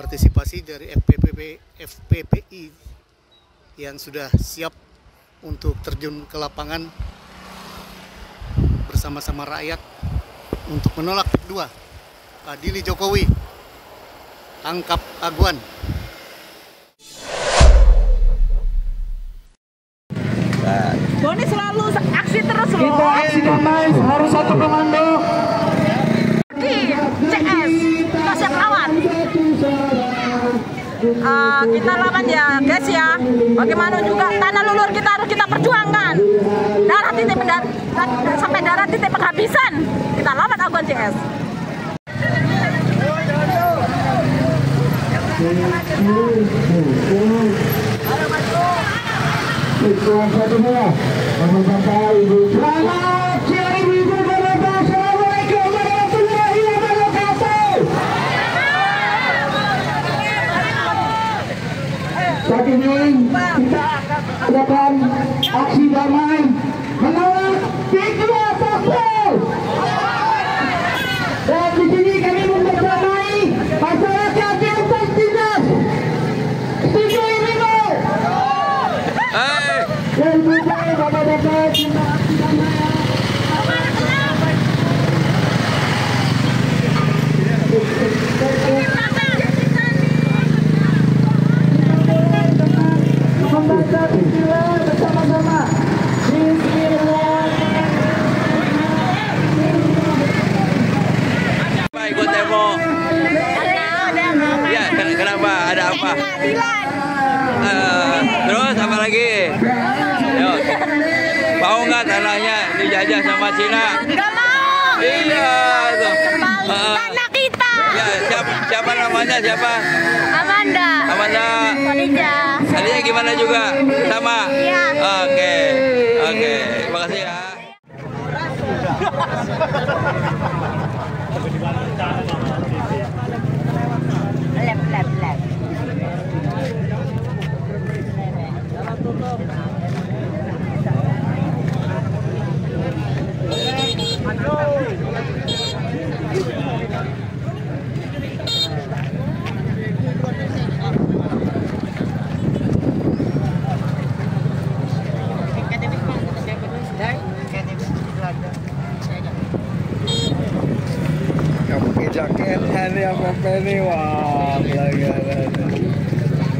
partisipasi dari FPPI yang sudah siap untuk terjun ke lapangan bersama-sama rakyat untuk menolak PIK 2, adili Jokowi, tangkap Aguan. Boni selalu aksi terus loh. Kita aksi damai harus satu komando. CS kita siap lawan. Kita lawan ya guys ya. Bagaimana juga tanah lulur kita harus kita perjuangkan. Darah titik sampai darah titik penghabisan. Kita lawan Aguan CS. Selamat siang ibu-ibu dan bapak. Assalamualaikum warahmatullahi wabarakatuh. Saat ini kita adakan aksi damai menolak PIK 2 Paspor. Dan di sini kami mempersamai masyarakat yang tertindas. Setuju ini loh. Bapak-bapak, bapak-bapak, kita aksi damai. Membaca bismillah bersama-sama. Bismillah. Apa ikut demo? Ya, kenapa? Ada apa? Terus apa lagi? Yuk. Mau nggak tanahnya dijajah sama Cina? Nggak mau. Iya. Tanah kita. Ya, siapa namanya? Siapa? Amanda. Tadinya gimana juga? Sama? Iya. Oke. Terima kasih ya. Lep.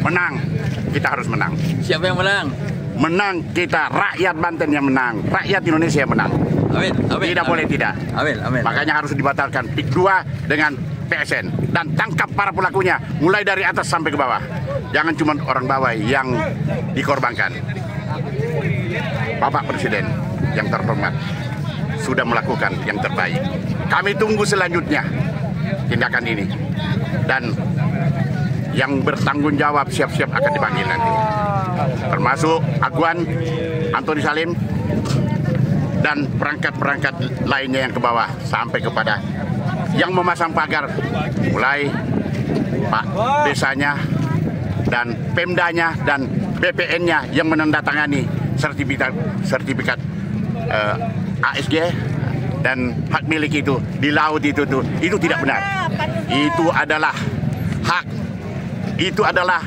Menang, kita harus menang. Siapa yang menang? Menang kita, rakyat Banten yang menang, rakyat Indonesia yang menang. Amin. Tidak boleh tidak. Amin. Makanya harus dibatalkan PIK 2 dengan PSN dan tangkap para pelakunya mulai dari atas sampai ke bawah. Jangan cuma orang bawah yang dikorbankan. Bapak Presiden yang terhormat sudah melakukan yang terbaik. Kami tunggu selanjutnya tindakan ini, dan yang bertanggung jawab siap-siap akan dipanggil nanti, termasuk Aguan, Antoni Salim, dan perangkat-perangkat lainnya yang ke bawah sampai kepada yang memasang pagar, mulai Pak Desanya dan Pemdanya dan BPN-nya yang menandatangani sertifikat ASG dan hak milik itu di laut itu tidak benar. Itu adalah hak, itu adalah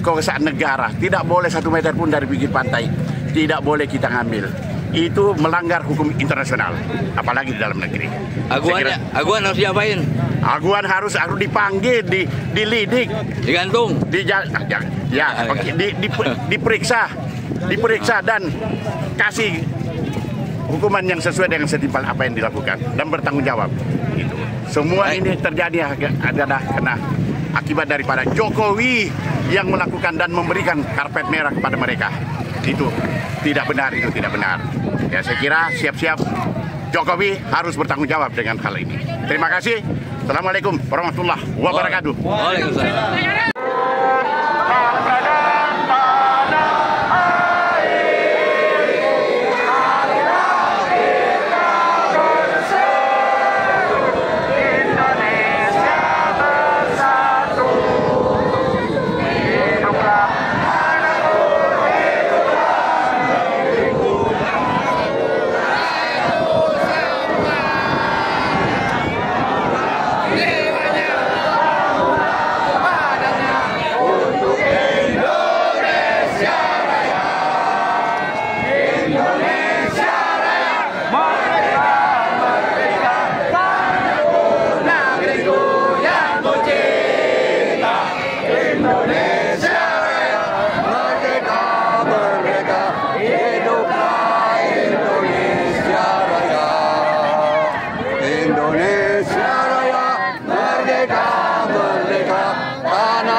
kekuasaan negara. Tidak boleh 1 meter pun dari pinggir pantai, tidak boleh kita ngambil. Itu melanggar hukum internasional, apalagi di dalam negeri. Aguan harus diapain? Aguan harus dipanggil, dilidik, Digantung. diperiksa dan kasih hukuman yang sesuai dengan setimpal apa yang dilakukan dan bertanggung jawab. Gitu. Semua ini terjadi adalah karena akibat daripada Jokowi yang melakukan dan memberikan karpet merah kepada mereka. Itu tidak benar, itu tidak benar. Ya, saya kira siap-siap Jokowi harus bertanggung jawab dengan hal ini. Terima kasih. Assalamualaikum warahmatullahi wabarakatuh. Waalaikumsalam.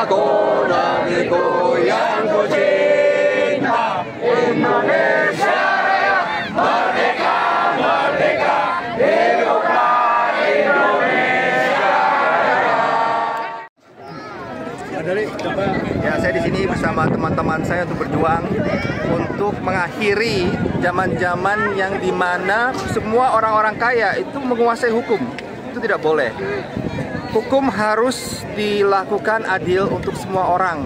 Aku negeriku yang ku cinta, Indonesia Raya, merdeka, merdeka, hiduplah Indonesia. Ya, saya di sini bersama teman-teman saya untuk berjuang untuk mengakhiri zaman-zaman yang dimana semua orang-orang kaya itu menguasai hukum. Itu tidak boleh. Hukum harus dilakukan adil untuk semua orang.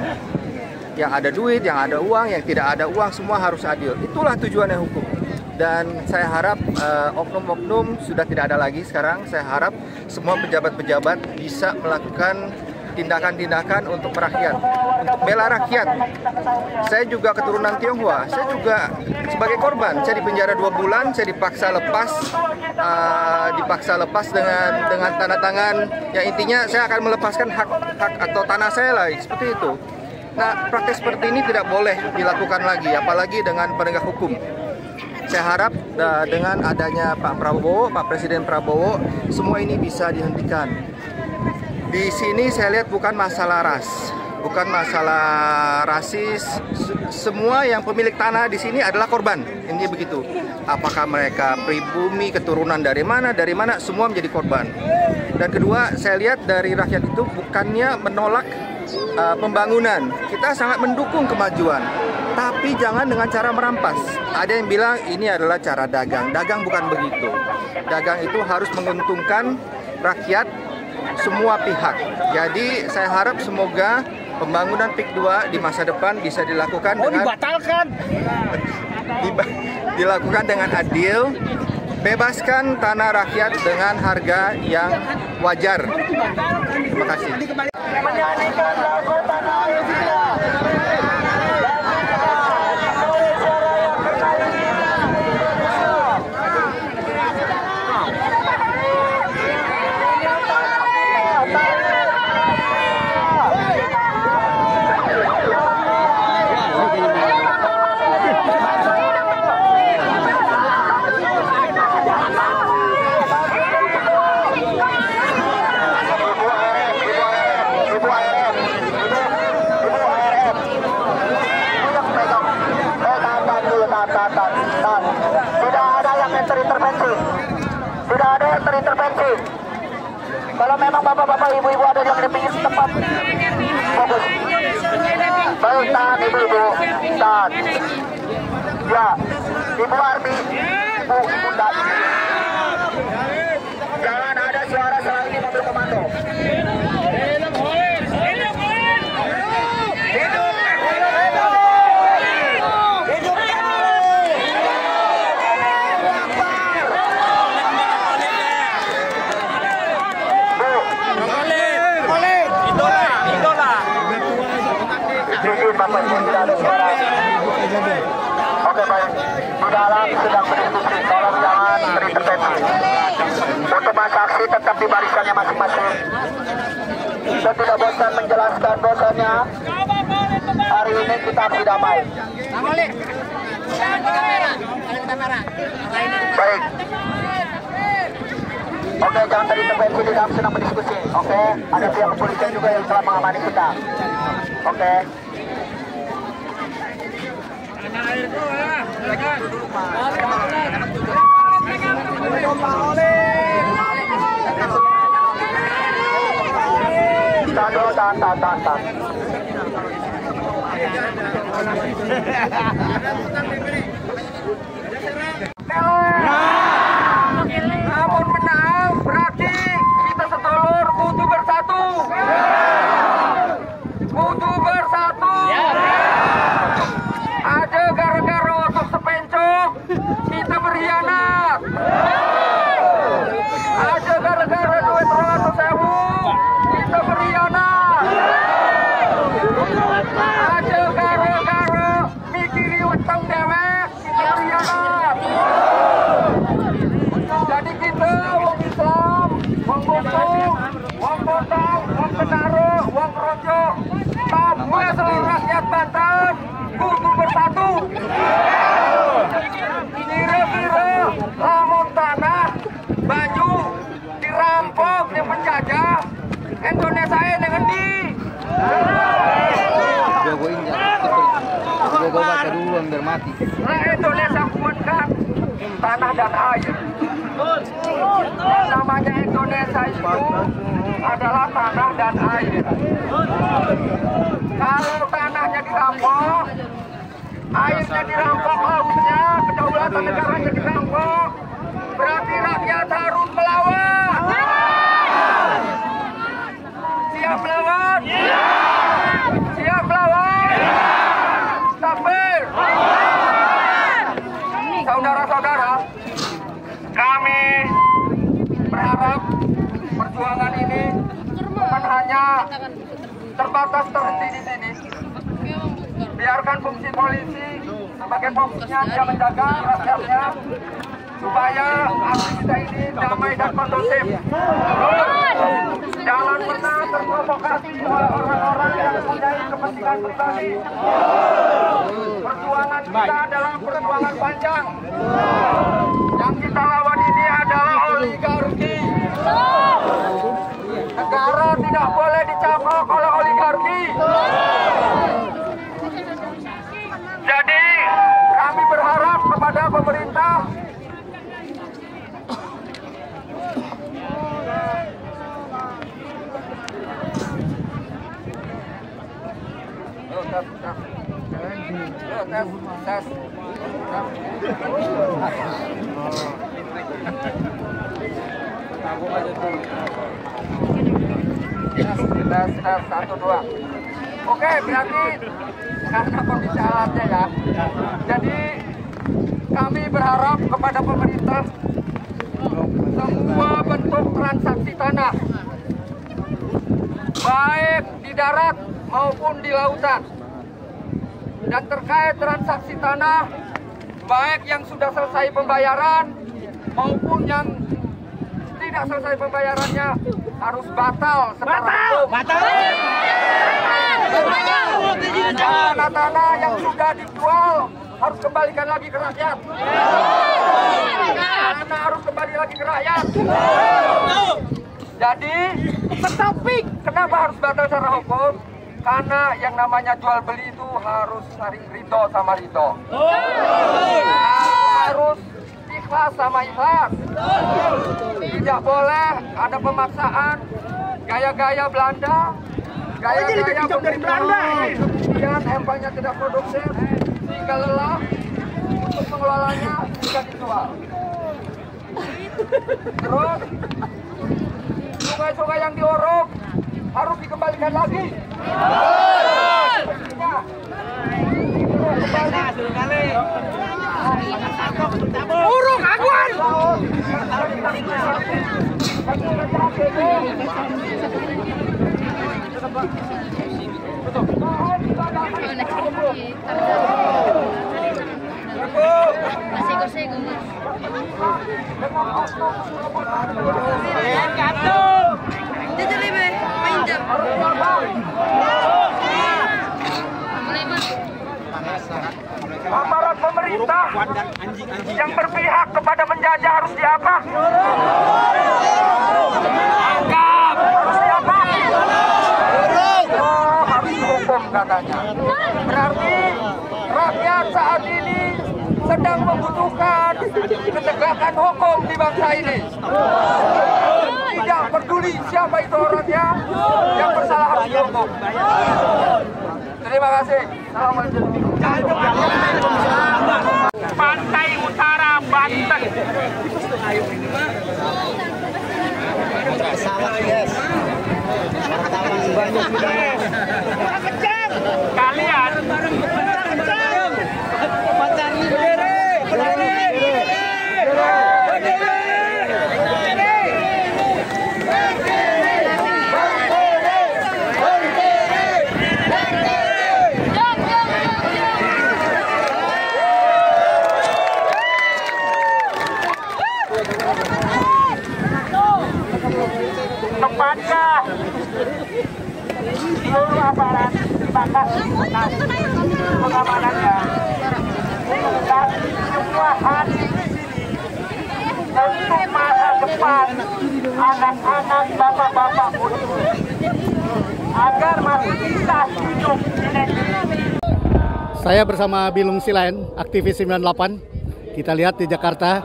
Yang ada duit, yang ada uang, yang tidak ada uang, semua harus adil. Itulah tujuannya hukum. Dan saya harap oknum-oknum sudah tidak ada lagi sekarang. Saya harap semua pejabat-pejabat bisa melakukan tindakan-tindakan untuk merakyat, untuk bela rakyat. Saya juga keturunan Tionghoa, saya juga sebagai korban. Saya dipenjara 2 bulan, saya dipaksa lepas dengan tanda tangan. Yang intinya saya akan melepaskan hak atau tanah saya lah, seperti itu. Nah, praktek seperti ini tidak boleh dilakukan lagi, apalagi dengan penegak hukum. Saya harap dengan adanya Pak Presiden Prabowo, semua ini bisa dihentikan. Di sini saya lihat bukan masalah ras, bukan masalah rasis. Semua yang pemilik tanah di sini adalah korban. Ini begitu. Apakah mereka pribumi, keturunan dari mana, semua menjadi korban. Dan kedua, saya lihat dari rakyat itu bukannya menolak pembangunan. Kita sangat mendukung kemajuan, tapi jangan dengan cara merampas. Ada yang bilang ini adalah cara dagang. Dagang bukan begitu. Dagang itu harus menguntungkan rakyat, semua pihak. Jadi saya harap semoga pembangunan PIK 2 di masa depan bisa dilakukan dilakukan dengan adil, bebaskan tanah rakyat dengan harga yang wajar. Terima kasih. Menyanyikan lagu Tanah Air Kita. Tidak ada yang terintervensi. Kalau memang bapak-bapak, ibu-ibu ada yang lebih tempat, fokus. Baik, tahan ibu-ibu, tahan. Ya, Ibu Armi, Ibu Bunda. Jangan ada suara selain ini mobil komando. Bapak Ibu tidak ada suara. Oke, baik. Di dalam sedang berdiskusi, tolong jangan terintervensi. Untuk masa aksi tetap di barisannya masing-masing. Kita tidak bosan menjelaskan bahwasannya hari ini kita aksi damai. Baik. Oke, jangan terintervensi, di dalam sedang berdiskusi. Oke, ada pihak kepolisian juga yang telah mengamani kita. Oke. Tahan. Namun menang berarti kita sedulur kudu bersatu. Kudu bersatu. Ada gara-gara otot sepenco kita berkhianat. Ada gara-gara duit 200.000 kita berkhianat. Ada gara-gara mikiri utang dewek kita berkhianat. Indonesia kuatkan tanah dan air. Yang namanya Indonesia itu adalah tanah dan air. Kalau tanahnya dirampok, airnya dirampok, lautnya, kedaulatan negaranya dirampok, berarti rakyat harus melawan. Siap melawan? Siap melawan? Takbir! Saudara-saudara, kami berharap perjuangan ini bukan hanya terbatas terhenti di sini. Biarkan fungsi polisi sebagai fungsinya dia menjaga rakyatnya supaya aksi kita ini damai dan kondusif. Jangan pernah terprovokasi oleh orang-orang yang mempunyai kepentingan pribadi. Perjuangan kita adalah perjuangan panjang. Yang kita lawan ini adalah oligarki. Negara tidak boleh dicaplok oleh oligarki. Jadi kami berharap kepada pemerintah tes 1, 2. Oke, berarti karena kondisi alatnya ya. Jadi kami berharap kepada pemerintah semua bentuk transaksi tanah, baik di darat maupun di lautan, dan terkait transaksi tanah, baik yang sudah selesai pembayaran maupun yang tidak selesai pembayarannya, harus batal secara hukum. Tanah-tanah yang sudah dijual harus kembalikan lagi ke rakyat. Tanah harus kembali lagi ke rakyat. Jadi, tetapi kenapa harus batal secara hukum? Karena yang namanya jual beli itu harus saling ridho sama ridho. Harus ikhlas sama ikhlas. Tidak boleh ada pemaksaan, gaya-gaya Belanda, gaya-gaya Belanda. Kemudian empangnya tidak produktif, sehingga lelah untuk mengelolanya tidak dijual. Terus sungai-sungai yang diorok harus dikembalikan lagi. Uruk Aguan. Aparat pemerintah yang berpihak kepada penjajah harus diapa? Angkap! Harus diapa? Harus dihukum katanya. Berarti rakyat saat ini sedang membutuhkan ketegakan hukum di bangsa ini. Tidak peduli siapa itu orangnya, yang bersalah harus dihukum. Terima kasih. Assalamualaikum. Pantai Utara Banten. Kalian kepada seluruh aparat batas pengamanannya dan semua hadir di sini untuk masa depan anak-anak bapak-bapak agar masih bisa hidup di negeri. Saya bersama Bilung Silain, aktivis 98. Kita lihat di Jakarta,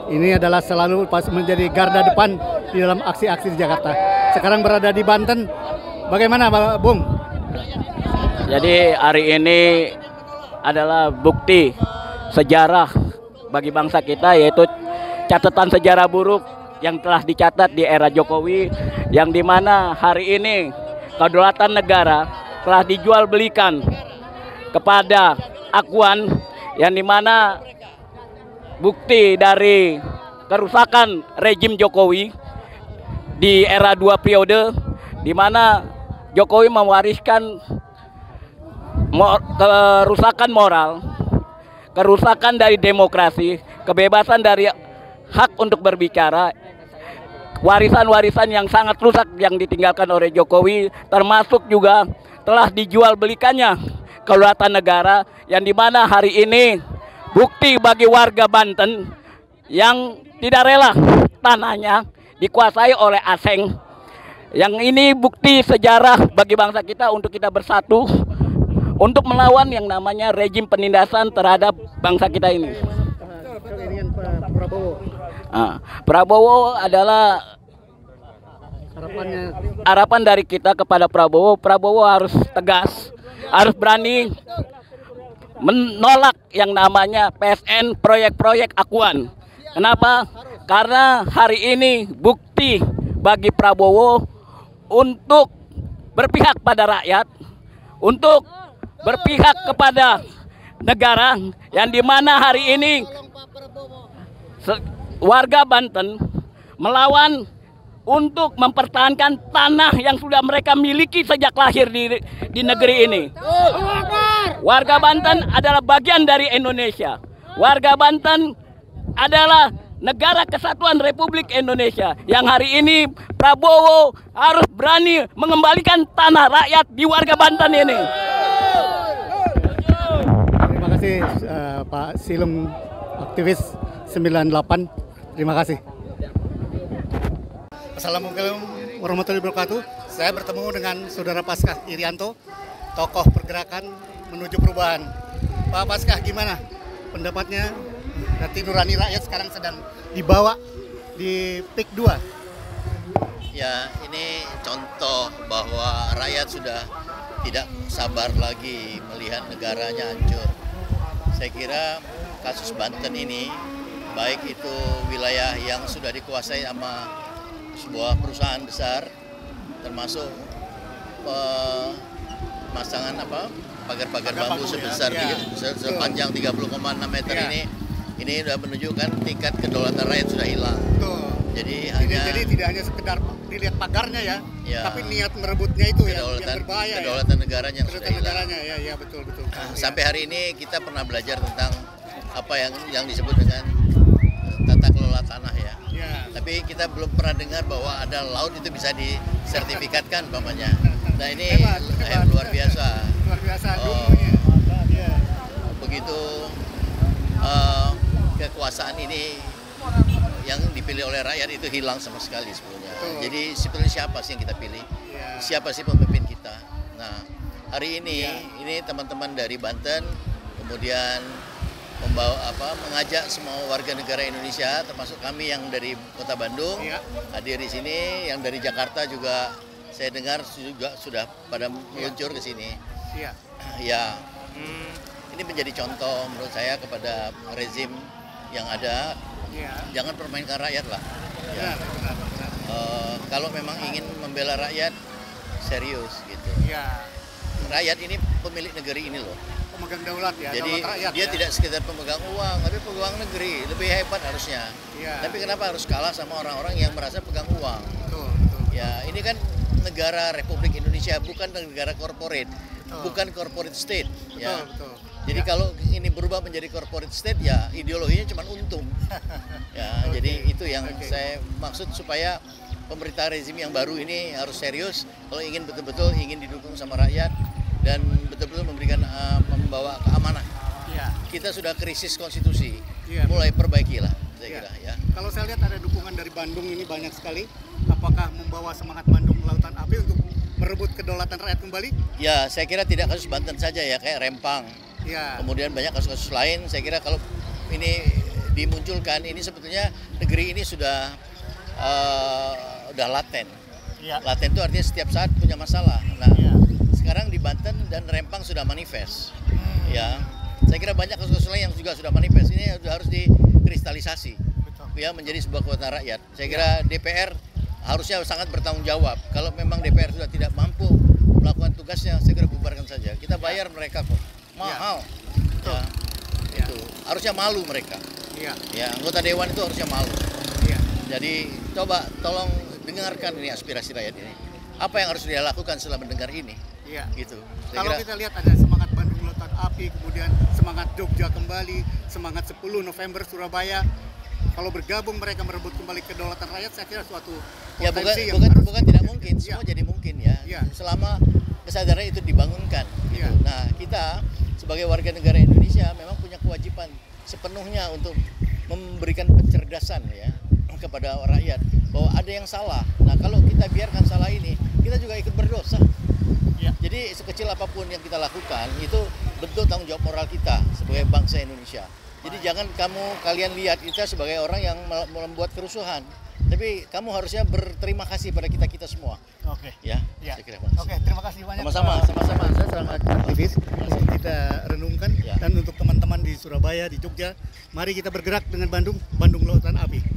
ini adalah selalu menjadi garda depan di dalam aksi-aksi di Jakarta. Sekarang berada di Banten. Bagaimana, Bung? Jadi hari ini adalah bukti sejarah bagi bangsa kita, yaitu catatan sejarah buruk yang telah dicatat di era Jokowi, yang dimana hari ini kedaulatan negara telah dijual belikan kepada Akuan, yang dimana bukti dari kerusakan rejim Jokowi di era 2 periode, di mana Jokowi mewariskan kerusakan moral, kerusakan dari demokrasi, kebebasan dari hak untuk berbicara, warisan-warisan yang sangat rusak yang ditinggalkan oleh Jokowi, termasuk juga telah dijual belikannya kedaulatan negara, yang dimana hari ini bukti bagi warga Banten yang tidak rela tanahnya dikuasai oleh asing. Yang ini bukti sejarah bagi bangsa kita untuk kita bersatu untuk melawan yang namanya rejim penindasan terhadap bangsa kita ini. Prabowo adalah harapan dari kita kepada Prabowo. Prabowo harus tegas, harus berani menolak yang namanya PSN, proyek-proyek Akuan. Kenapa? Karena hari ini bukti bagi Prabowo untuk berpihak pada rakyat, untuk berpihak kepada negara, yang dimana hari ini warga Banten melawan untuk mempertahankan tanah yang sudah mereka miliki sejak lahir di negeri ini. Warga Banten adalah bagian dari Indonesia. Warga Banten adalah negara kesatuan Republik Indonesia, yang hari ini Prabowo harus berani mengembalikan tanah rakyat di warga Banten ini. Terima kasih Pak Silung, aktivis 98. Terima kasih. Assalamualaikum warahmatullahi wabarakatuh. Saya bertemu dengan Saudara Paskah Irianto, tokoh pergerakan menuju perubahan. Pak Paskah, gimana pendapatnya? Nanti nurani rakyat sekarang sedang dibawa di PIK 2. Ya, ini contoh bahwa rakyat sudah tidak sabar lagi melihat negaranya hancur. Saya kira kasus Banten ini, baik itu wilayah yang sudah dikuasai sama sebuah perusahaan besar, termasuk pemasangan pagar-pagar bambu sebesar sepanjang 30,6 meter ini sudah menunjukkan tingkat kedaulatan rakyat sudah hilang. Jadi tidak hanya sekedar dilihat pagarnya ya, tapi niat merebutnya itu yang berbahaya. Kedaulatan negaranya yang sudah hilang. Ya, betul. Sampai hari ini kita pernah belajar tentang apa yang disebut dengan tata kelola tanah ya. Tapi kita belum pernah dengar bahwa ada laut itu bisa disertifikatkan umpamanya. Nah ini luar biasa. Begitu kekuasaan ini yang dipilih oleh rakyat itu hilang sama sekali sebetulnya. Jadi sebetulnya siapa sih yang kita pilih? Siapa sih pemimpin kita? Nah hari ini teman-teman dari Banten kemudian mengajak semua warga negara Indonesia, termasuk kami yang dari Kota Bandung, hadir di sini. Yang dari Jakarta juga saya dengar juga sudah pada meluncur ke sini. Ini menjadi contoh menurut saya kepada rezim yang ada. Jangan permainkan rakyat lah. Kalau memang ingin membela rakyat, serius gitu. Rakyat ini pemilik negeri ini loh. Pemegang daulat ya. Jadi rakyat, dia tidak sekedar pemegang uang, tapi pemegang negeri, lebih hebat harusnya. Tapi kenapa harus kalah sama orang-orang yang merasa pegang uang? Ya, ini kan negara Republik Indonesia, bukan negara korporat, bukan corporate state. Jadi kalau ini berubah menjadi corporate state, ya ideologinya cuma untung. Jadi itu yang saya maksud, supaya pemerintah rezim yang baru ini harus serius kalau ingin betul-betul ingin didukung sama rakyat dan betul-betul memberikan membawa keamanan. Kita sudah krisis konstitusi, mulai perbaikilah saya kira ya. Kalau saya lihat ada dukungan dari Bandung ini banyak sekali. Apakah membawa semangat Bandung Lautan Api untuk merebut kedaulatan rakyat kembali? Ya, saya kira tidak kasus Banten saja ya, kayak Rempang. Kemudian banyak kasus-kasus lain. Saya kira kalau ini dimunculkan, ini sebetulnya negeri ini sudah laten. Laten itu artinya setiap saat punya masalah. Nah, sekarang di Banten dan Rempang sudah manifest. Ya, saya kira banyak kasus-kasus lain yang juga sudah manifest. Ini harus dikristalisasi, ya, menjadi sebuah kekuatan rakyat. Saya kira DPR harusnya sangat bertanggung jawab. Kalau memang DPR sudah tidak mampu melakukan tugasnya, segera bubarkan saja. Kita bayar mereka kok, mahal. Itu harusnya malu mereka. Ya, anggota dewan itu harusnya malu. Jadi coba tolong dengarkan ini aspirasi rakyat ini. Apa yang harus dia lakukan setelah mendengar ini? Gitu. Kalau kita lihat ada semangat Bandung Lautan Api, kemudian semangat Jogja kembali, semangat 10 November Surabaya. Kalau bergabung mereka merebut kembali kedaulatan rakyat, saya kira suatu potensi bukan tidak mungkin, semua jadi mungkin ya. Selama kesadaran itu dibangunkan. Gitu. Nah, kita sebagai warga negara Indonesia memang punya kewajiban sepenuhnya untuk memberikan pencerdasan ya kepada rakyat bahwa ada yang salah. Nah, kalau kita biarkan salah ini, kita juga ikut berdosa. Jadi sekecil apapun yang kita lakukan itu bentuk tanggung jawab moral kita sebagai bangsa Indonesia. Jadi jangan kalian lihat kita sebagai orang yang membuat kerusuhan, tapi kamu harusnya berterima kasih pada kita semua. Oke. Ya. Saya kira. Oke, terima kasih banyak. Sama-sama. Saya seorang aktivis. Kita renungkan dan untuk teman-teman di Surabaya, di Jogja, mari kita bergerak dengan Bandung Lautan Api.